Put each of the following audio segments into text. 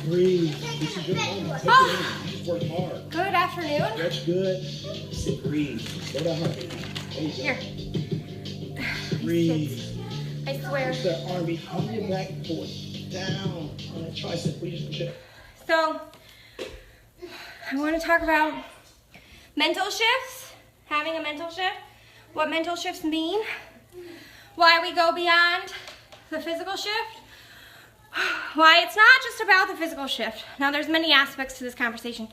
Breathe. This is your moment. Take it in. Work hard. Good afternoon. That's good. Sit, breathe. Slow down. There you go. Here. Breathe. I swear. Push that arm behind your back, pull it down on that tricep. Please push it. So, I want to talk about mental shifts, having a mental shift, what mental shifts mean, why we go beyond the physical shift, why it's not just about the physical shift. Now, there's many aspects to this conversation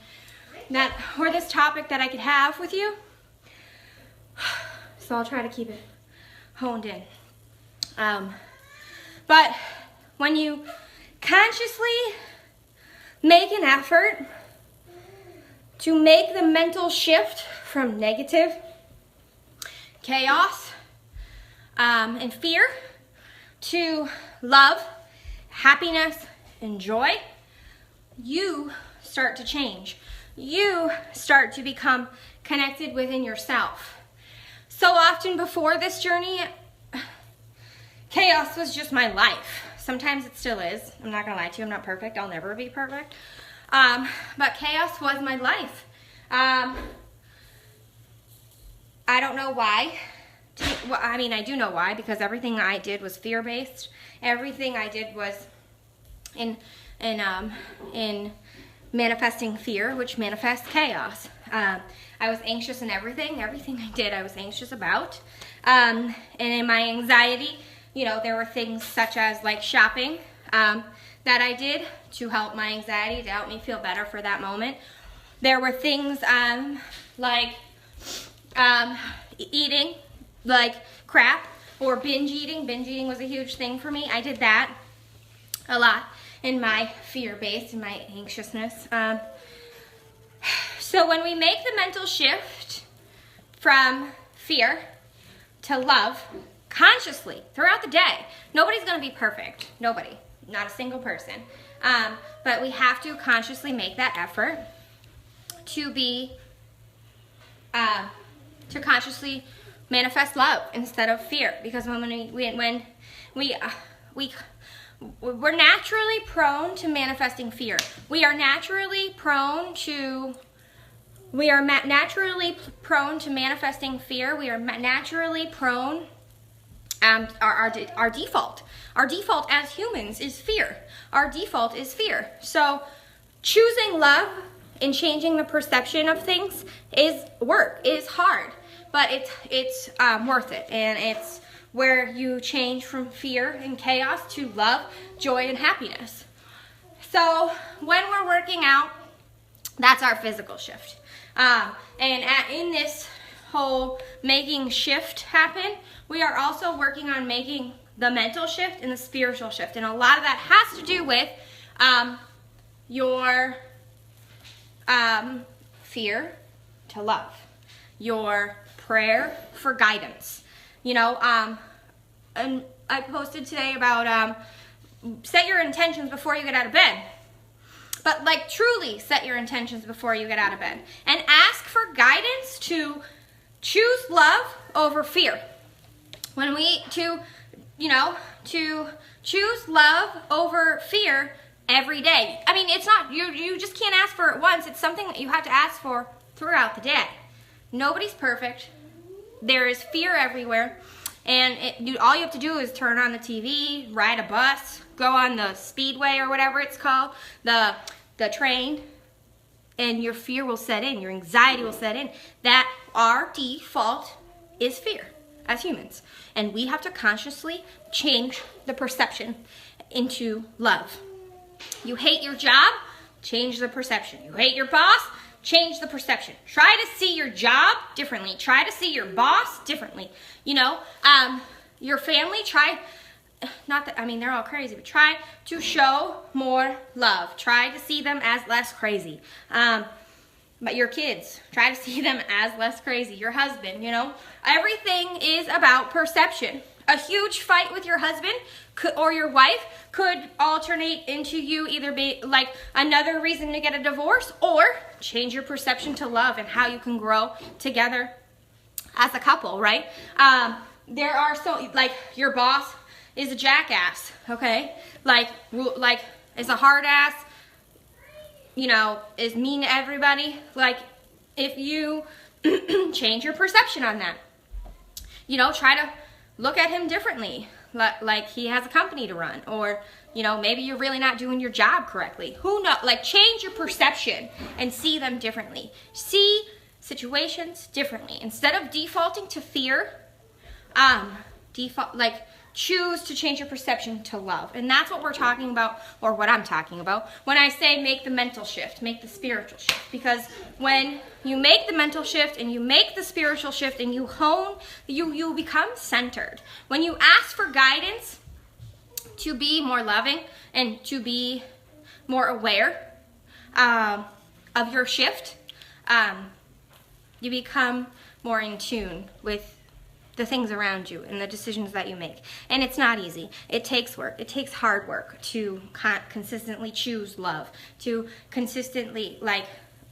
or this topic that I could have with you, so I'll try to keep it honed in. But when you consciously make an effort to make the mental shift from negative chaos and fear to love, happiness, and joy, you start to change. You start to become connected within yourself. So often before this journey, chaos was just my life. Sometimes it still is. I'm not gonna lie to you, I'm not perfect. I'll never be perfect. But chaos was my life. I don't know why. Well, I mean, I do know why, because everything I did was fear-based. Everything I did was in manifesting fear, which manifests chaos. I was anxious in everything. Everything I did, I was anxious about. And in my anxiety, you know, there were things such as like shopping that I did to help my anxiety, to help me feel better for that moment. There were things like eating like crap or binge eating. Binge eating was a huge thing for me. I did that a lot in my fear base, in my anxiousness. So when we make the mental shift from fear to love consciously throughout the day, nobody's going to be perfect. Nobody. Not a single person. But we have to consciously make that effort to consciously manifest love instead of fear. Because we're naturally prone to manifesting fear. We are naturally prone to manifesting fear. We are naturally prone. Our default as humans is fear. Our default is fear. So choosing love and changing the perception of things is work, is hard, but it's worth it. And it's where you change from fear and chaos to love, joy, and happiness. So when we're working out, that's our physical shift. In this whole making shift happen, we are also working on making the mental shift and the spiritual shift. And a lot of that has to do with your fear to love, your prayer for guidance. You know, and I posted today about set your intentions before you get out of bed. But like truly set your intentions before you get out of bed. And ask for guidance to choose love over fear. To choose love over fear every day. I mean, it's not, you just can't ask for it once. It's something that you have to ask for throughout the day. Nobody's perfect. There is fear everywhere. And all you have to do is turn on the TV, ride a bus, go on the speedway or whatever it's called, the train, and your fear will set in, your anxiety will set in. That our default is fear as humans. And we have to consciously change the perception into love. You hate your job, change the perception. You hate your boss, change the perception. Try to see your job differently. Try to see your boss differently. You know, your family, they're all crazy, but try to show more love. Try to see them as less crazy. But your kids, try to see them as less crazy. Your husband, you know, everything is about perception. A huge fight with your husband or your wife could alternate into you either be like another reason to get a divorce or change your perception to love and how you can grow together as a couple, right? There are your boss is a jackass, okay? Like is a hard ass, is mean to everybody, like if you change your perception on that, try to look at him differently, like he has a company to run, or maybe you're really not doing your job correctly. Who knows? Like, change your perception and see them differently. See situations differently. Instead of defaulting to fear, choose to change your perception to love. And that's what we're talking about, or what I'm talking about, when I say make the mental shift, make the spiritual shift. Because when you make the mental shift and you make the spiritual shift and you hone, you become centered. When you ask for guidance to be more loving and to be more aware of your shift, you become more in tune with the things around you and the decisions that you make. And it's not easy. It takes work. It takes hard work to consistently choose love, to consistently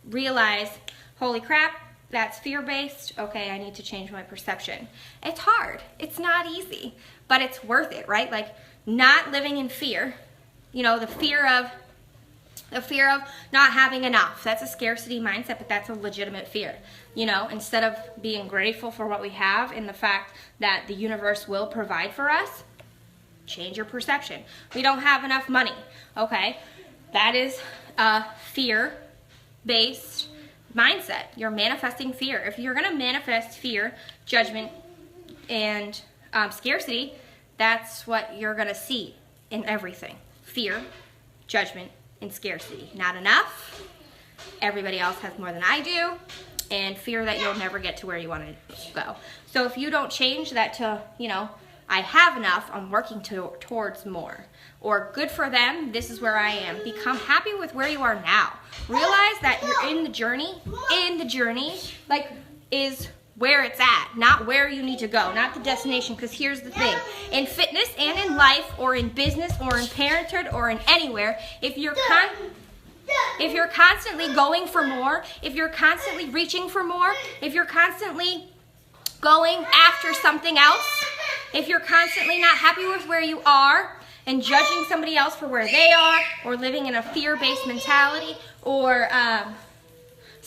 realize, holy crap, that's fear-based. Okay, I need to change my perception. It's hard. It's not easy, but it's worth it, right? Like, not living in fear, the fear of not having enough. That's a scarcity mindset, but that's a legitimate fear. Instead of being grateful for what we have and the fact that the universe will provide for us, change your perception. We don't have enough money. Okay, that is a fear-based mindset. You're manifesting fear. If you're going to manifest fear, judgment, and scarcity, that's what you're going to see in everything. Fear, judgment, and scarcity. Not enough. Everybody else has more than I do. And fear that you'll never get to where you want to go. So if you don't change that to, I have enough, I'm working towards more. Or good for them, this is where I am. Become happy with where you are now. Realize that you're in the journey, is where it's at, not where you need to go, not the destination. Because here's the thing, in fitness and in life, or in business, or in parenthood, or in anywhere, if you're constantly going for more, if you're constantly reaching for more, if you're constantly going after something else, if you're constantly not happy with where you are and judging somebody else for where they are, or living in a fear-based mentality, or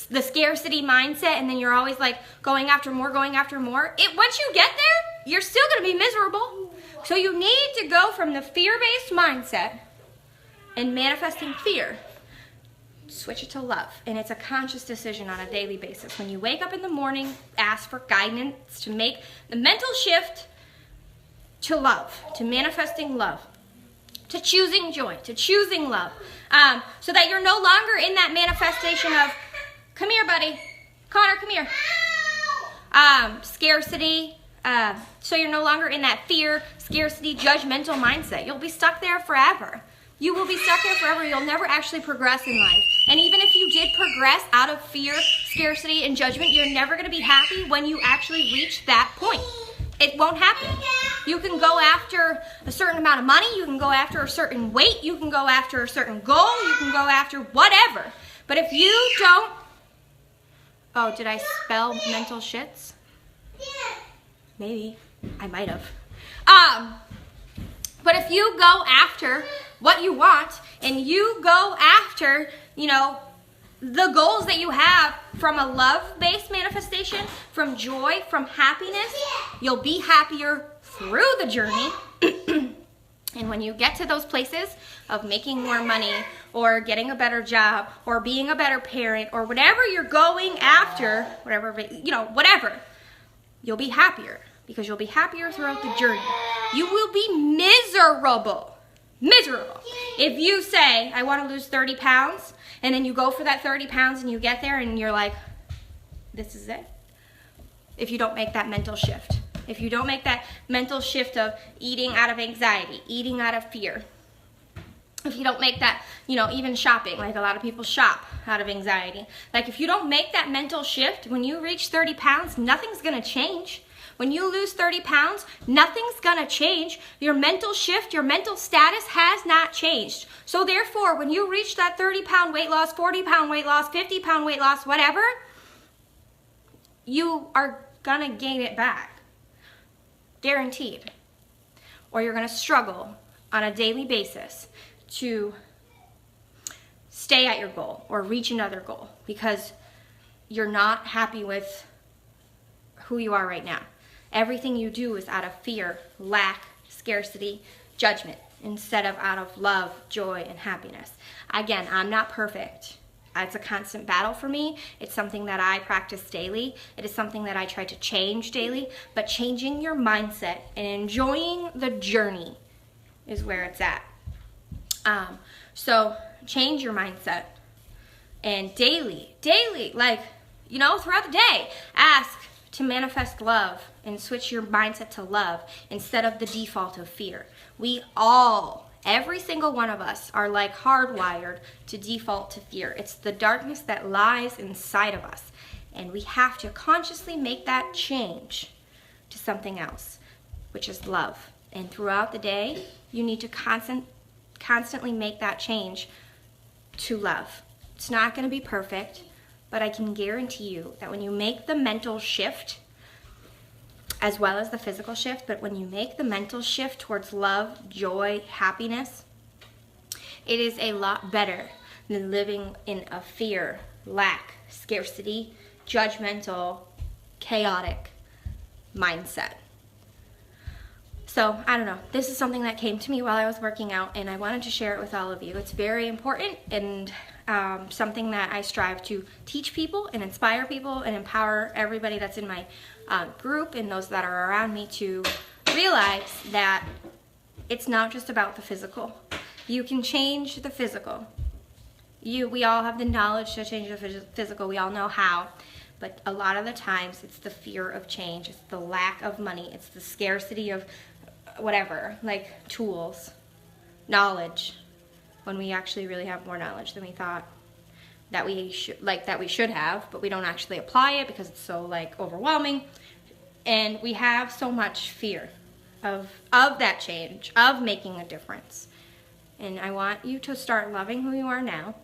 the scarcity mindset, and then you're always going after more, once you get there, you're still going to be miserable. So you need to go from the fear-based mindset and manifesting fear, switch it to love. And it's a conscious decision on a daily basis. When you wake up in the morning, ask for guidance to make the mental shift to love, to manifesting love, to choosing joy, to choosing love, so that you're no longer in that manifestation of, come here, buddy, Connor, come here, scarcity. So you're no longer in that fear, scarcity, judgmental mindset. You'll be stuck there forever. You will be stuck there forever. You'll never actually progress in life. And even if you did progress out of fear, scarcity, and judgment, you're never going to be happy when you actually reach that point. It won't happen. You can go after a certain amount of money. You can go after a certain weight. You can go after a certain goal. You can go after whatever. But if you don't... Oh, did I spell mental shits? Maybe. I might have. But if you go after what you want, and you go after, the goals that you have from a love-based manifestation, from joy, from happiness, you'll be happier through the journey. And when you get to those places of making more money, or getting a better job, or being a better parent, or whatever you're going after, whatever, you'll be happier, because you'll be happier throughout the journey. You will be miserable. If you say, I want to lose 30 pounds, and then you go for that 30 pounds and you get there and you're like, this is it. If you don't make that mental shift. If you don't make that mental shift of eating out of anxiety, eating out of fear. If you don't make that, even shopping, like a lot of people shop out of anxiety. If you don't make that mental shift, when you reach 30 pounds, nothing's going to change. When you lose 30 pounds, nothing's going to change. Your mental shift, your mental status has not changed. So therefore, when you reach that 30-pound weight loss, 40-pound weight loss, 50-pound weight loss, whatever, you are going to gain it back. Guaranteed. Or you're going to struggle on a daily basis to stay at your goal or reach another goal because you're not happy with who you are right now. Everything you do is out of fear, lack, scarcity, judgment, instead of out of love, joy, and happiness. Again, I'm not perfect. It's a constant battle for me. It's something that I practice daily. It is something that I try to change daily. But changing your mindset and enjoying the journey is where it's at. So change your mindset. And daily, like, you know, throughout the day, ask to manifest love and switch your mindset to love instead of the default of fear. We all, every single one of us, are like hardwired to default to fear. It's the darkness that lies inside of us. And we have to consciously make that change to something else, which is love. And throughout the day, you need to constantly make that change to love. It's not going to be perfect, but I can guarantee you that when you make the mental shift, as well as the physical shift, but when you make the mental shift towards love, joy, happiness, it is a lot better than living in a fear, lack, scarcity, judgmental, chaotic mindset. So, I don't know. This is something that came to me while I was working out, and I wanted to share it with all of you. It's very important and something that I strive to teach people and inspire people and empower everybody that's in my group and those that are around me to realize that it's not just about the physical. You can change the physical. We all have the knowledge to change the physical. We all know how. But a lot of the times it's the fear of change. It's the lack of money. It's the scarcity of whatever, like tools, knowledge, when we actually really have more knowledge than we thought that we should have, but we don't actually apply it because it's so like overwhelming. And we have so much fear of that change, of making a difference. And I want you to start loving who you are now,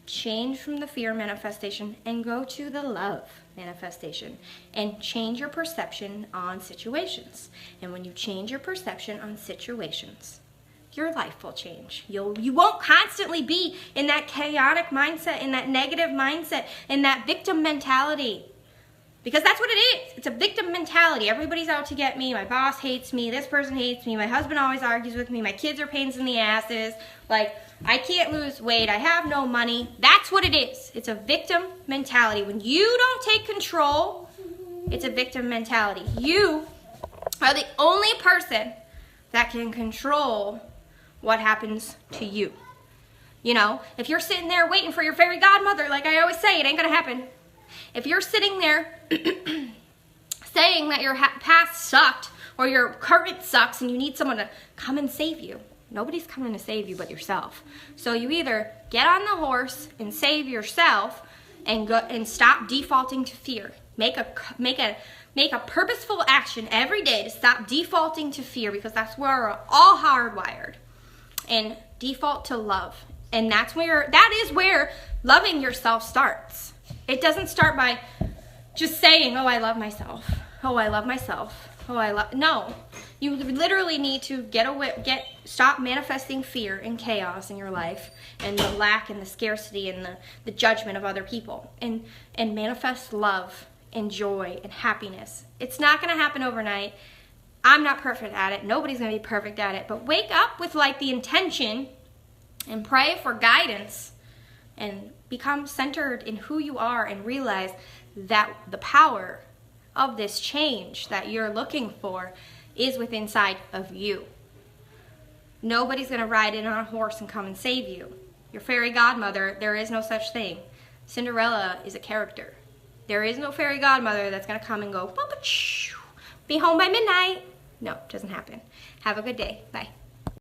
change from the fear manifestation and go to the love manifestation, and change your perception on situations. And when you change your perception on situations, your life will change. You won't constantly be in that chaotic mindset, in that negative mindset, in that victim mentality. Because that's what it is. It's a victim mentality. Everybody's out to get me. My boss hates me. This person hates me. My husband always argues with me. My kids are pains in the asses. Like, I can't lose weight. I have no money. That's what it is. It's a victim mentality. When you don't take control, it's a victim mentality. You are the only person that can control what happens to you. You know, if you're sitting there waiting for your fairy godmother, like I always say, it ain't gonna happen. If you're sitting there saying that your past sucked or your current sucks and you need someone to come and save you, nobody's coming to save you but yourself. So you either get on the horse and save yourself and go and stop defaulting to fear. Make a purposeful action every day to stop defaulting to fear, because that's where we're all hardwired. And default to love. And that is where loving yourself starts. It doesn't start by just saying, oh, I love myself. Oh, I love myself. No. You literally need to stop manifesting fear and chaos in your life and the lack and the scarcity and the judgment of other people, and manifest love and joy and happiness. It's not going to happen overnight. I'm not perfect at it. Nobody's going to be perfect at it. But wake up with like the intention and pray for guidance and become centered in who you are and realize that the power of this change that you're looking for is within inside of you. Nobody's going to ride in on a horse and come and save you. Your fairy godmother, there is no such thing. Cinderella is a character. There is no fairy godmother that's going to come and go, be home by midnight. No, it doesn't happen. Have a good day. Bye.